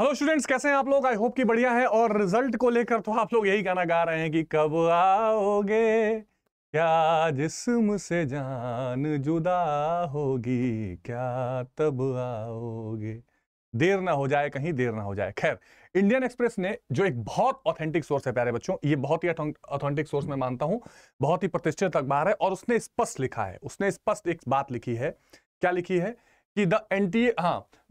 Hello students, कैसे हैं आप लोग? आई होप कि बढ़िया है। और रिजल्ट को लेकर तो आप लोग यही गाना गा रहे हैं कि कब आओगे, क्या जिस्म से जान जुदा होगी, क्या तब आओगे, देर ना हो जाए, कहीं देर ना हो जाए। खैर, इंडियन एक्सप्रेस ने, जो एक बहुत ऑथेंटिक सोर्स है प्यारे बच्चों, ये बहुत ही ऑथेंटिक सोर्स मैं मानता हूं, बहुत ही प्रतिष्ठित अखबार है, और उसने स्पष्ट लिखा है, उसने स्पष्ट एक बात लिखी है। क्या लिखी है? कि the NTA,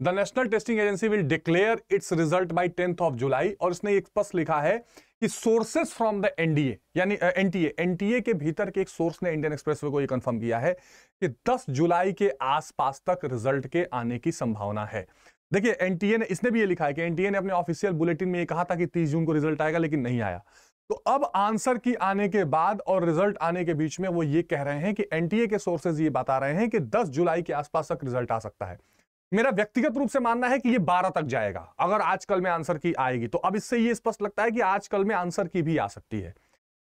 the national testing agency will declare it's result by 10th of जुलाई। और इसने एक स्पष्ट लिखा है कि सोर्सेस फ्रॉम द एनडीए, यानी एनटीए के भीतर के एक सोर्स ने इंडियन एक्सप्रेस को ये कंफर्म किया है कि 10 जुलाई के आसपास तक रिजल्ट के आने की संभावना है। देखिए, एनटीए ने, इसने भी ये लिखा है कि एनटीए ने अपने ऑफिशियल बुलेटिन में ये कहा था कि 30 जून को रिजल्ट आएगा, लेकिन नहीं आया। तो अब आंसर की आने के बाद और रिजल्ट आने के बीच में वो ये कह रहे हैं कि एनटीए के सोर्सेज ये बता रहे हैं कि 10 जुलाई के आसपास तक रिजल्ट आ सकता है। मेरा व्यक्तिगत रूप से मानना है कि ये 12 तक जाएगा, अगर आज कल में आंसर की आएगी तो। अब इससे ये स्पष्ट लगता है कि आज कल में आंसर की भी आ सकती है।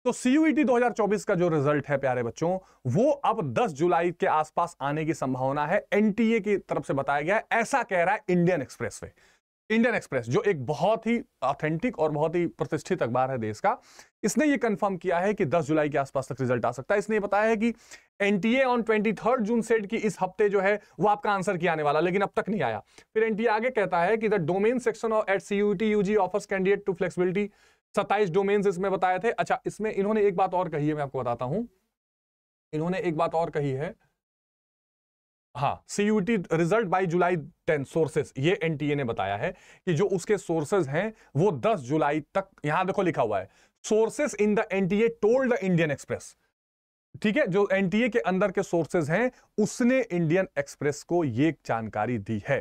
तो सीयूईटी 2024 का जो रिजल्ट है प्यारे बच्चों, वो अब 10 जुलाई के आसपास आने की संभावना है, एनटीए की तरफ से बताया गया है। ऐसा कह रहा है इंडियन एक्सप्रेस पे। इंडियन एक्सप्रेस, जो एक बहुत ही ऑथेंटिक और बहुत ही प्रतिष्ठित अखबार है देश का, इसने ये कंफर्म किया है कि 10 जुलाई के आसपास तक रिजल्ट आ सकता है। इसने ये बताया है कि एनटीए ऑन 23 जून सेड कि इस हफ्ते जो है वो आपका आंसर की आने वाला, लेकिन अब तक नहीं आया। फिर एनटीए आगे कहता है कि the domain section at CUET UG offers candidate to flexibility. 27 domains इसमें बताए थे। अच्छा, इसमें इन्होंने एक बात और कही है, मैं आपको बताता हूं। इन्होंने एक बात और कही है, CUET result by July 10 sources, ये एनटीए ने बताया है कि जो उसके सोर्सेस हैं वो 10 जुलाई तक, यहां देखो लिखा हुआ है, sources in the NTA told the Indian express. ठीक है, जो एनटीए के अंदर के सोर्सेज हैं उसने इंडियन एक्सप्रेस को ये जानकारी दी है।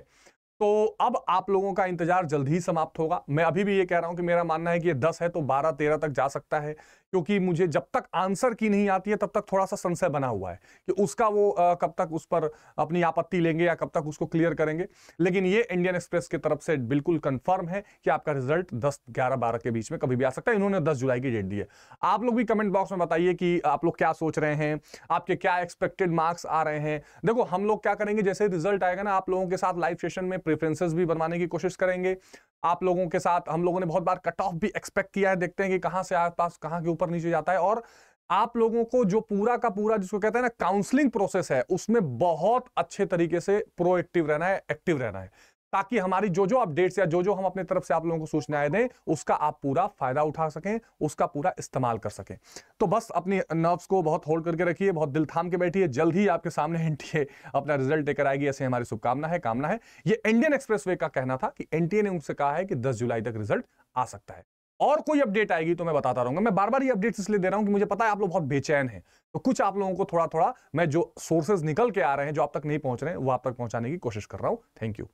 तो अब आप लोगों का इंतजार जल्द ही समाप्त होगा। मैं अभी भी ये कह रहा हूं कि मेरा मानना है कि ये 10 है तो 12-13 तक जा सकता है, क्योंकि मुझे जब तक आंसर की नहीं आती है तब तक थोड़ा सा संशय बना हुआ है कि उसका वो कब तक उस पर अपनी आपत्ति लेंगे या कब तक उसको क्लियर करेंगे। लेकिन ये इंडियन एक्सप्रेस की तरफ से बिल्कुल कंफर्म है कि आपका रिजल्ट 10, 11, 12 के बीच में कभी भी आ सकता है। इन्होंने 10 जुलाई की डेट दी है। आप लोग भी कमेंट बॉक्स में बताइए कि आप लोग क्या सोच रहे हैं, आपके क्या एक्सपेक्टेड मार्क्स आ रहे हैं। देखो, हम लोग क्या करेंगे, जैसे रिजल्ट आएगा ना, आप लोगों के साथ लाइव सेशन में प्रेफरेंसेस भी बनवाने की कोशिश करेंगे। आप लोगों के साथ हम लोगों ने बहुत बार कट ऑफ भी एक्सपेक्ट किया है, देखते हैं कि कहां से आसपास, कहां के ऊपर नीचे जाता है। और आप लोगों को जो पूरा का पूरा, जिसको कहते हैं ना काउंसलिंग प्रोसेस है, उसमें बहुत अच्छे तरीके से प्रोएक्टिव रहना है, एक्टिव रहना है, ताकि हमारी जो जो अपडेट्स या जो जो हम अपने तरफ से आप लोगों को सूचनाएं दें, उसका आप पूरा फायदा उठा सकें, उसका पूरा इस्तेमाल कर सकें। तो बस अपनी नर्व्स को बहुत होल्ड करके रखिए, बहुत दिल थाम के बैठिए। जल्द ही आपके सामने एनटीए अपना रिजल्ट लेकर आएगी, ऐसे हमारी शुभकामना है, कामना है। ये इंडियन एक्सप्रेसवे का कहना था कि एनटीए ने उनसे कहा है कि 10 जुलाई तक रिजल्ट आ सकता है। और कोई अपडेट आएगी तो मैं बताता रहूंगा। मैं बार बार ये अपडेट्स इसलिए दे रहा हूं कि मुझे पता है आप लोग बहुत बेचैन हैं, तो कुछ आप लोगों को थोड़ा थोड़ा मैं जो सोर्सेज निकल के आ रहे हैं, जो आप तक नहीं पहुंच रहे हैं, वो आप तक पहुंचाने की कोशिश कर रहा हूं। Thank you.